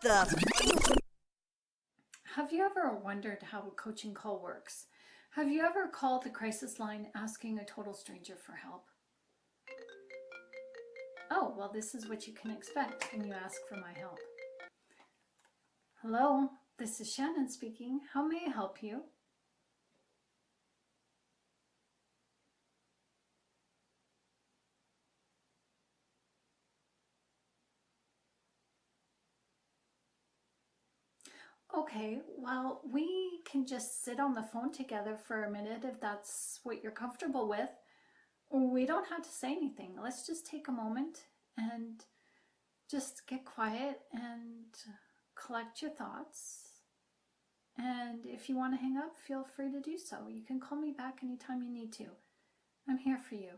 the? Have you ever wondered how a coaching call works? Have you ever called the crisis line asking a total stranger for help? Oh, well, this is what you can expect when you ask for my help. Hello, this is Shannon speaking. How may I help you? Okay, well, we can just sit on the phone together for a minute if that's what you're comfortable with. We don't have to say anything. Let's just take a moment and just get quiet and collect your thoughts. And if you want to hang up, feel free to do so. You can call me back anytime you need to. I'm here for you.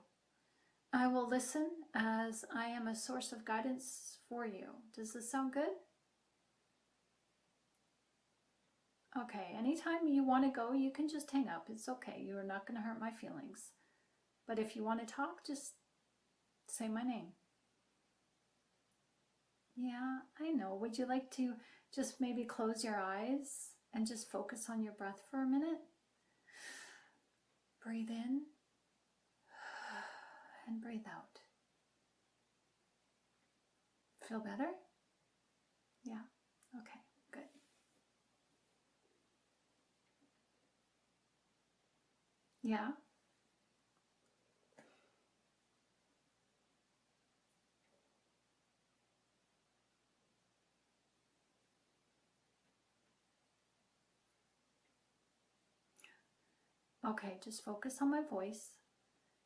I will listen as I am a source of guidance for you. Does this sound good? Okay, anytime you want to go, you can just hang up. It's okay. You are not going to hurt my feelings. But if you want to talk, just say my name. Yeah, I know. Would you like to just maybe close your eyes and just focus on your breath for a minute? Breathe in and breathe out. Feel better? Yeah, okay, good. Yeah? Okay, just focus on my voice.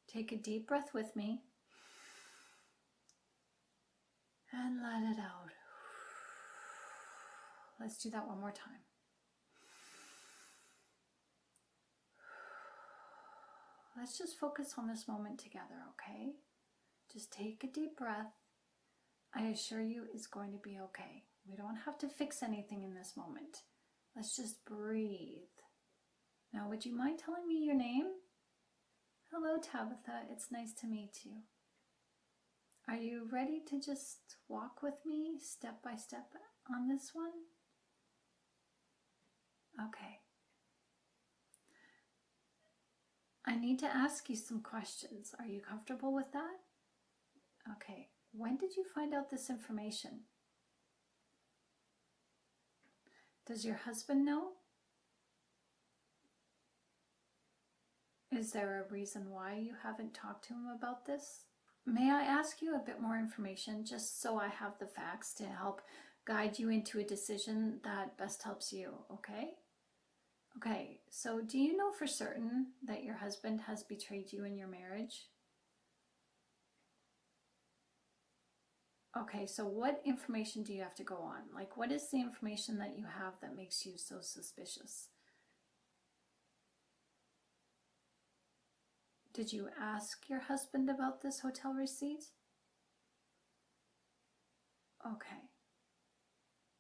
Take a deep breath with me. And let it out. Let's do that one more time. Let's just focus on this moment together, okay? Just take a deep breath. I assure you it's going to be okay. We don't have to fix anything in this moment. Let's just breathe. Now, would you mind telling me your name? Hello, Tabitha. It's nice to meet you. Are you ready to just walk with me step by step on this one? Okay. I need to ask you some questions. Are you comfortable with that? Okay. When did you find out this information? Does your husband know? Is there a reason why you haven't talked to him about this? May I ask you a bit more information just so I have the facts to help guide you into a decision that best helps you, okay? Okay, so do you know for certain that your husband has betrayed you in your marriage? Okay, so what information do you have to go on? Like, what is the information that you have that makes you so suspicious? Did you ask your husband about this hotel receipt? Okay.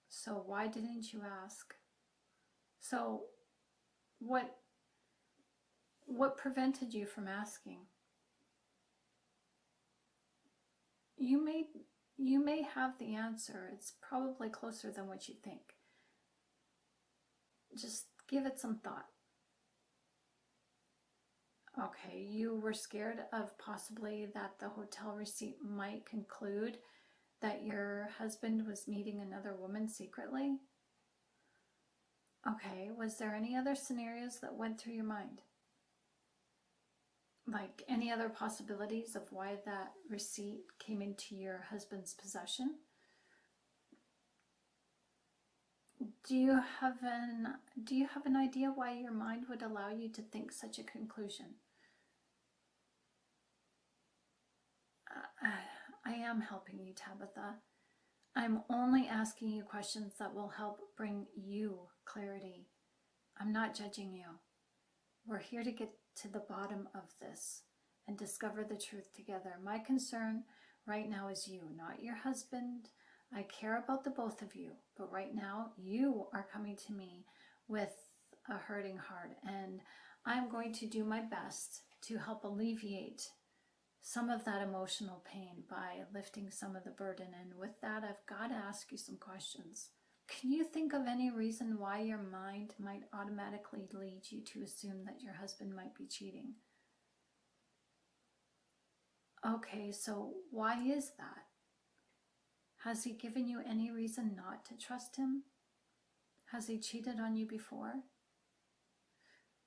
So why didn't you ask? So what prevented you from asking? You may have the answer. It's probably closer than what you think. Just give it some thought. Okay, you were scared of possibly that the hotel receipt might conclude that your husband was meeting another woman secretly? Okay, was there any other scenarios that went through your mind? Like any other possibilities of why that receipt came into your husband's possession? Do you have an idea why your mind would allow you to think such a conclusion? I am helping you, Tabitha. I'm only asking you questions that will help bring you clarity. I'm not judging you. We're here to get to the bottom of this and discover the truth together. My concern right now is you, not your husband. I care about the both of you, but right now you are coming to me with a hurting heart, and I'm going to do my best to help alleviate some of that emotional pain by lifting some of the burden. And with that, I've got to ask you some questions. Can you think of any reason why your mind might automatically lead you to assume that your husband might be cheating? Okay, so why is that? Has he given you any reason not to trust him? Has he cheated on you before?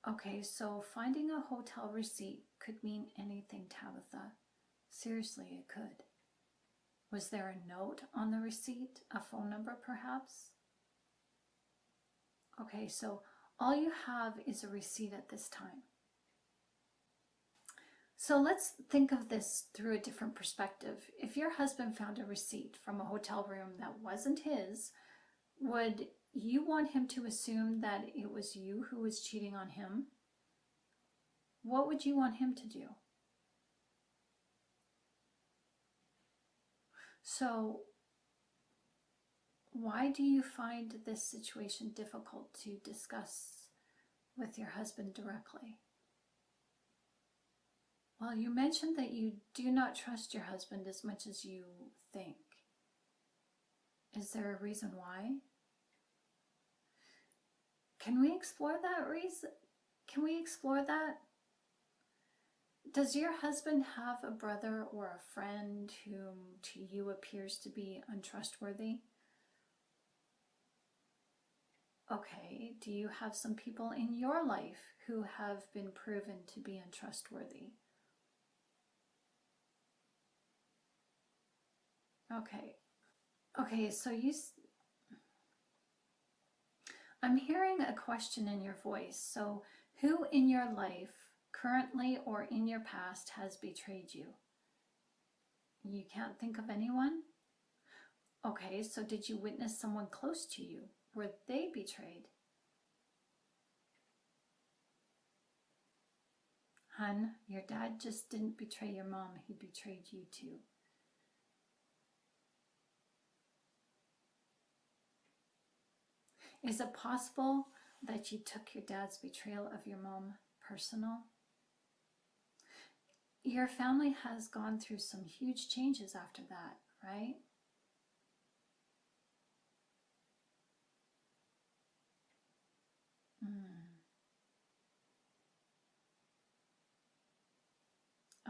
Okay, so finding a hotel receipt could mean anything, Tabitha. Seriously, it could. Was there a note on the receipt? A phone number, perhaps? Okay, so all you have is a receipt at this time. So let's think of this through a different perspective. If your husband found a receipt from a hotel room that wasn't his, would you want him to assume that it was you who was cheating on him? What would you want him to do? So why do you find this situation difficult to discuss with your husband directly? Well, you mentioned that you do not trust your husband as much as you think. Is there a reason why? Can we explore that reason? Can we explore that? Does your husband have a brother or a friend whom to you appears to be untrustworthy? Okay, do you have some people in your life who have been proven to be untrustworthy? Okay, so I'm hearing a question in your voice. So who in your life, currently or in your past, has betrayed you? You can't think of anyone? Okay, so did you witness someone close to you? Were they betrayed? Hun, your dad just didn't betray your mom, he betrayed you too. Is it possible that you took your dad's betrayal of your mom personal? Your family has gone through some huge changes after that, right?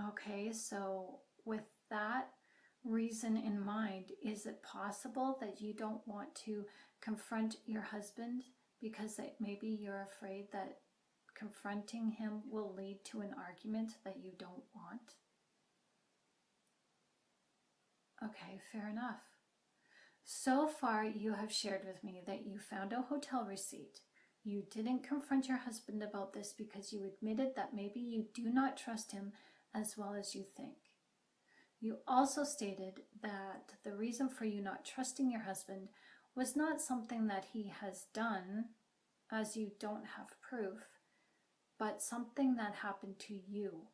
Okay, so with that reason in mind, is it possible that you don't want to confront your husband because maybe you're afraid that confronting him will lead to an argument that you don't want? Okay, fair enough. So far, you have shared with me that you found a hotel receipt. You didn't confront your husband about this because you admitted that maybe you do not trust him as well as you think. You also stated that the reason for you not trusting your husband was not something that he has done, as you don't have proof, but something that happened to you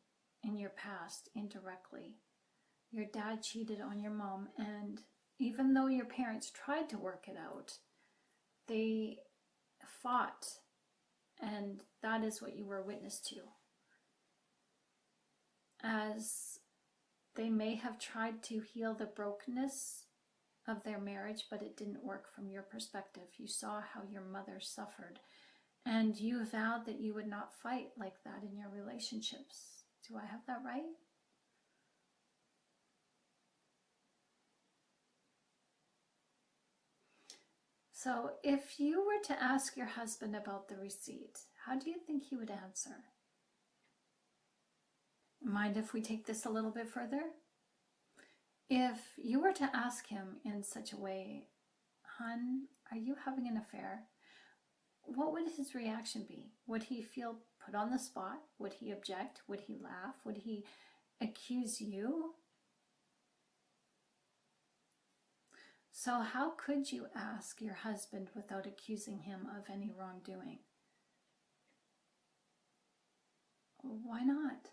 in your past indirectly. Your dad cheated on your mom, and even though your parents tried to work it out, they fought, and that is what you were witness to. As they may have tried to heal the brokenness of their marriage, but it didn't work from your perspective. You saw how your mother suffered, and you vowed that you would not fight like that in your relationships. Do I have that right? So if you were to ask your husband about the receipt, how do you think he would answer? Mind if we take this a little bit further? If you were to ask him in such a way, "Hun, are you having an affair?" what would his reaction be? Would he feel put on the spot? Would he object? Would he laugh? Would he accuse you? So how could you ask your husband without accusing him of any wrongdoing? Why not?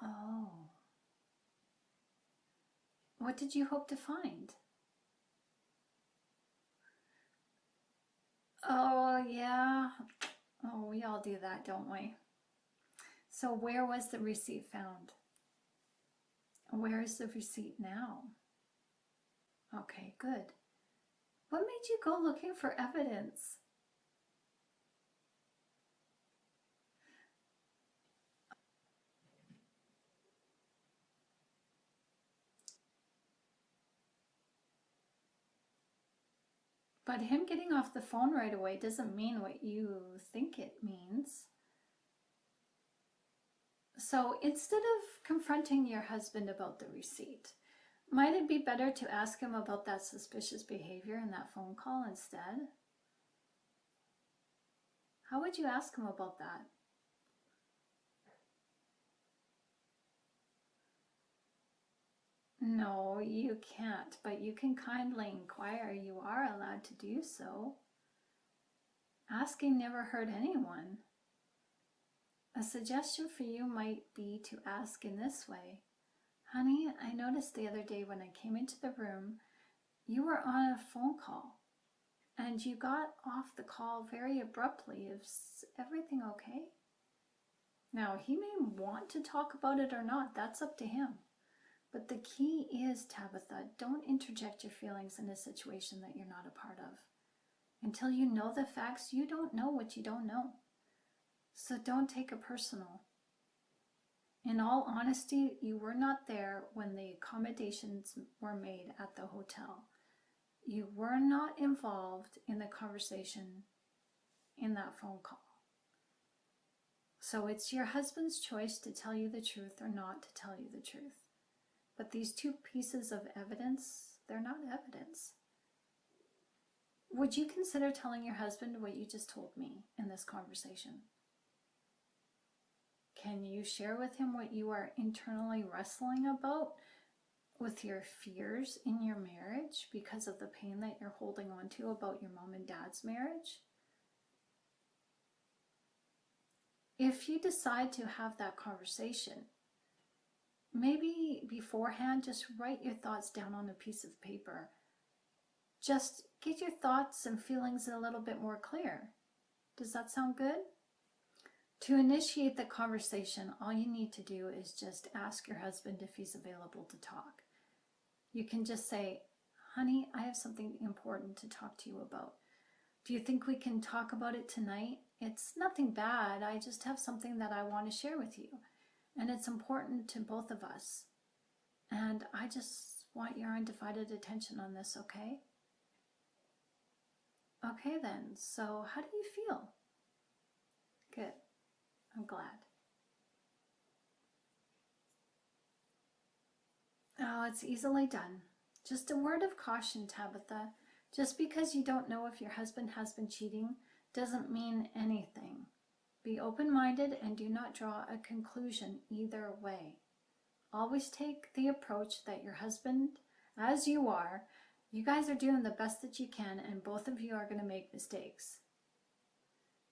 Oh. What did you hope to find? Oh, yeah. Oh, we all do that, don't we? So where was the receipt found? Where is the receipt now? Okay, good. What made you go looking for evidence? But him getting off the phone right away doesn't mean what you think it means. So instead of confronting your husband about the receipt, might it be better to ask him about that suspicious behavior in that phone call instead? How would you ask him about that? No, you can't, but you can kindly inquire. You are allowed to do so. Asking never hurt anyone. A suggestion for you might be to ask in this way. Honey, I noticed the other day when I came into the room, you were on a phone call and you got off the call very abruptly. Is everything okay? Now, he may want to talk about it or not. That's up to him. But the key is, Tabitha, don't interject your feelings in a situation that you're not a part of. Until you know the facts, you don't know what you don't know. So don't take it personal. In all honesty, you were not there when the accommodations were made at the hotel. You were not involved in the conversation in that phone call. So it's your husband's choice to tell you the truth or not to tell you the truth. But these two pieces of evidence, they're not evidence. Would you consider telling your husband what you just told me in this conversation? Can you share with him what you are internally wrestling about with your fears in your marriage because of the pain that you're holding on to about your mom and dad's marriage? If you decide to have that conversation, maybe beforehand, just write your thoughts down on a piece of paper. Just get your thoughts and feelings a little bit more clear. Does that sound good? To initiate the conversation, all you need to do is just ask your husband if he's available to talk. You can just say, honey, I have something important to talk to you about. Do you think we can talk about it tonight? It's nothing bad. I just have something that I want to share with you. And it's important to both of us. And I just want your undivided attention on this, okay? Okay then, so how do you feel? Good. I'm glad. Oh, it's easily done. Just a word of caution, Tabitha. Just because you don't know if your husband has been cheating doesn't mean anything. Be open-minded and do not draw a conclusion either way. Always take the approach that your husband, as you are, you guys are doing the best that you can and both of you are going to make mistakes.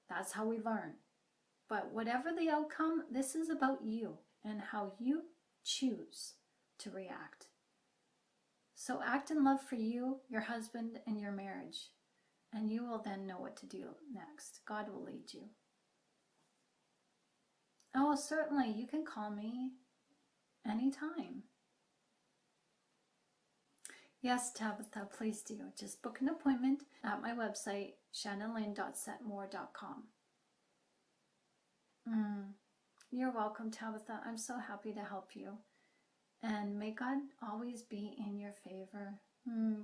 That's how we learn. But whatever the outcome, this is about you and how you choose to react. So act in love for you, your husband, and your marriage, and you will then know what to do next. God will lead you. Oh, certainly, you can call me anytime. Yes, Tabitha, please do. Just book an appointment at my website, shannonlynn.setmore.com. You're welcome, Tabitha. I'm so happy to help you. And may God always be in your favor.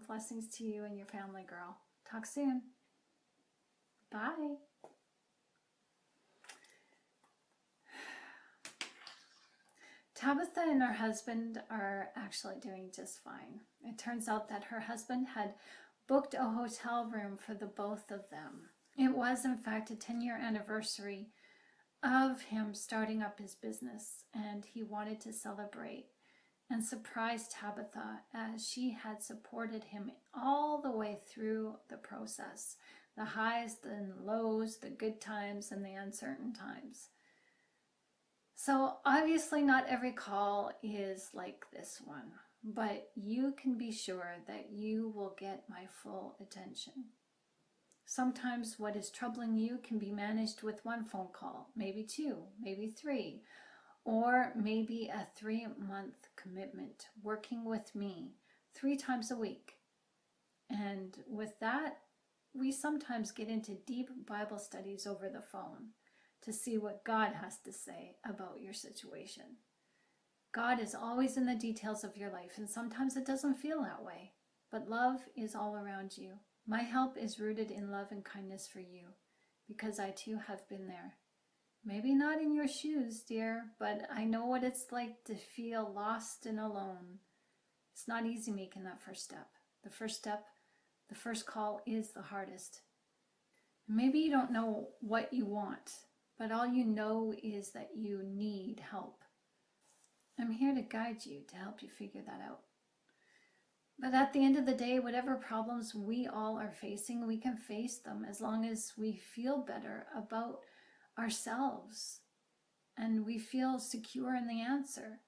Blessings to you and your family, girl. Talk soon. Bye. Tabitha and her husband are actually doing just fine. It turns out that her husband had booked a hotel room for the both of them. It was, in fact, a 10-year anniversary of him starting up his business, and he wanted to celebrate and surprise Tabitha as she had supported him all the way through the process, the highs and lows, the good times and the uncertain times. So obviously not every call is like this one, but you can be sure that you will get my full attention. Sometimes what is troubling you can be managed with one phone call, maybe two, maybe three, or maybe a 3-month commitment working with me 3 times a week. And with that, we sometimes get into deep Bible studies over the phone to see what God has to say about your situation. God is always in the details of your life, and sometimes it doesn't feel that way, but love is all around you. My help is rooted in love and kindness for you, because I too have been there. Maybe not in your shoes, dear, but I know what it's like to feel lost and alone. It's not easy making that first step. The first call is the hardest. Maybe you don't know what you want, but all you know is that you need help. I'm here to guide you, to help you figure that out. But at the end of the day, whatever problems we all are facing, we can face them as long as we feel better about ourselves and we feel secure in the answer.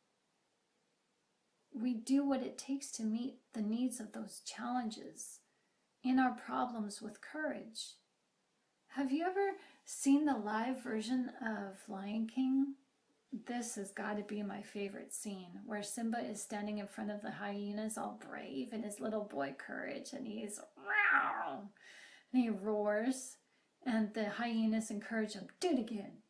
We do what it takes to meet the needs of those challenges in our problems with courage. Have you ever seen the live version of Lion King? This has got to be my favorite scene, where Simba is standing in front of the hyenas all brave and his little boy courage, and he's "Meow," and he roars, and the hyenas encourage him, do it again.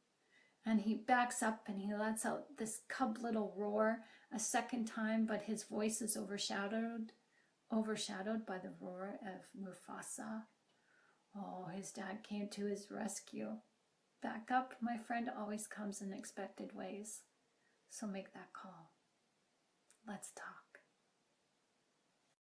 And he backs up and he lets out this cub little roar a second time, but his voice is overshadowed by the roar of Mufasa. Oh, his dad came to his rescue. Back up, my friend, always comes in unexpected ways. So make that call. Let's talk.